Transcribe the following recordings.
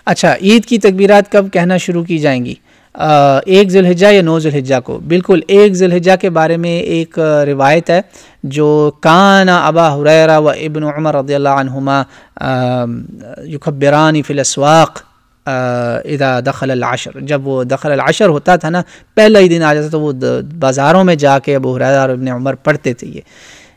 अच्छा, ईद की तकबीरात कब कहना शुरू की जाएंगी? 1 ज़ुल्हिज्जा या 9 ज़ुल्हिज्जा को? बिल्कुल, 1 ज़ुल्हिज्जा के बारे में एक रिवायत है जो काना अबा हुरैरा व इब्न उमर रज़ियल्लाहु अन्हुमा युकब्बिरानी फिल अस्वाक़ इदा दखल अल अशर, जब वो दखल अल अशर होता था ना, पहला ही दिन आ जाता तो वो बाज़ारों में जाके अबू हुरैरा और इब्न उमर पढ़ते थे।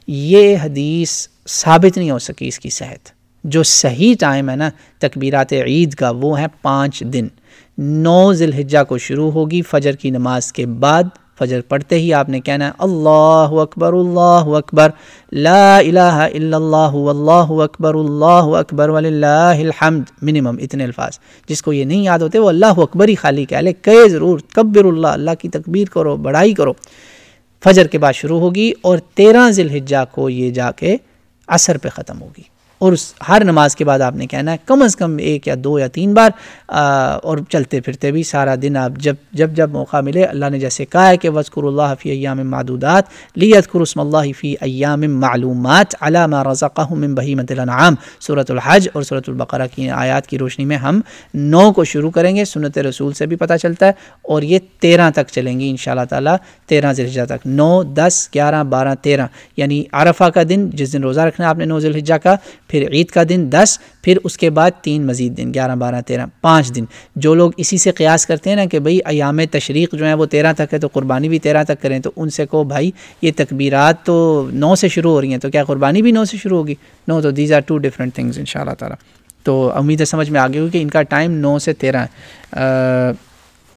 ये हदीस साबित नहीं हो सकी इसकी सेहत। जो सही टाइम है ना तकबीरात ईद का, वो है 5 दिन। 9 ज़िलहिज्जा को शुरू होगी फजर की नमाज के बाद। फजर पढ़ते ही आपने कहना है अल्लाहु अकबर ला इलाहा इल्लल्लाहु वल्लाहु अकबर वलिल्लाहिल हम्द, मिनिमम इतने अल्फाज। जिसको ये नहीं याद होते वो अल्लाहु अकबर ही खाली कह ले, कहे ज़रूर कब्बिरुल्लाह, अल्लाह की तकबीर करो, बड़ाई करो। फजर के बाद शुरू होगी और 13 ज़िलहिज्जा को ये जाके असर पे ख़त्म होगी। और हर नमाज के बाद आपने कहना है कम से कम 1 या 2 या 3 बार। और चलते फिरते भी सारा दिन आप जब मौका मिले, अल्लाह ने जैसे कहा है कि वज़्कुरुल्लाह फ़ी अय्यामिन मादूदात लियज़्कुरु इस्मल्लाहि फ़ी अय्यामिन मालूमात अला मा रज़क़हुम मिन बहीमतिल अनआम, सूरतुल हज और सूरतुल बक़रा की आयत की रोशनी में हम 9 को शुरू करेंगे। सुन्नत रसूल से भी पता चलता है। और ये 13 तक चलेंगी इंशाअल्लाह ताला, 13 ज़िलहिज्जा तक। 9, 10, 11, 12, 13 यानी अरफा का दिन, जिस दिन रोज़ा रखना आपने 9 ज़िलहिज्जा का, फिर ईद का दिन 10, फिर उसके बाद 3 मज़ीद दिन 11, 12, 13, 5 दिन। जो लोग इसी से क़ियास करते हैं ना कि भाई अयाम तशरीक़ जो है वो 13 तक है तो कुर्बानी भी 13 तक करें, तो उनसे को भाई ये तकबीरात तो 9 से शुरू हो रही हैं, तो क्या कुर्बानी भी 9 से शुरू होगी? नो, तो दीज आर 2 डिफरेंट थिंग्स इंशाअल्लाह ताला। तो उम्मीद है समझ में आ गई होगी कि इनका टाइम 9 से 13 है।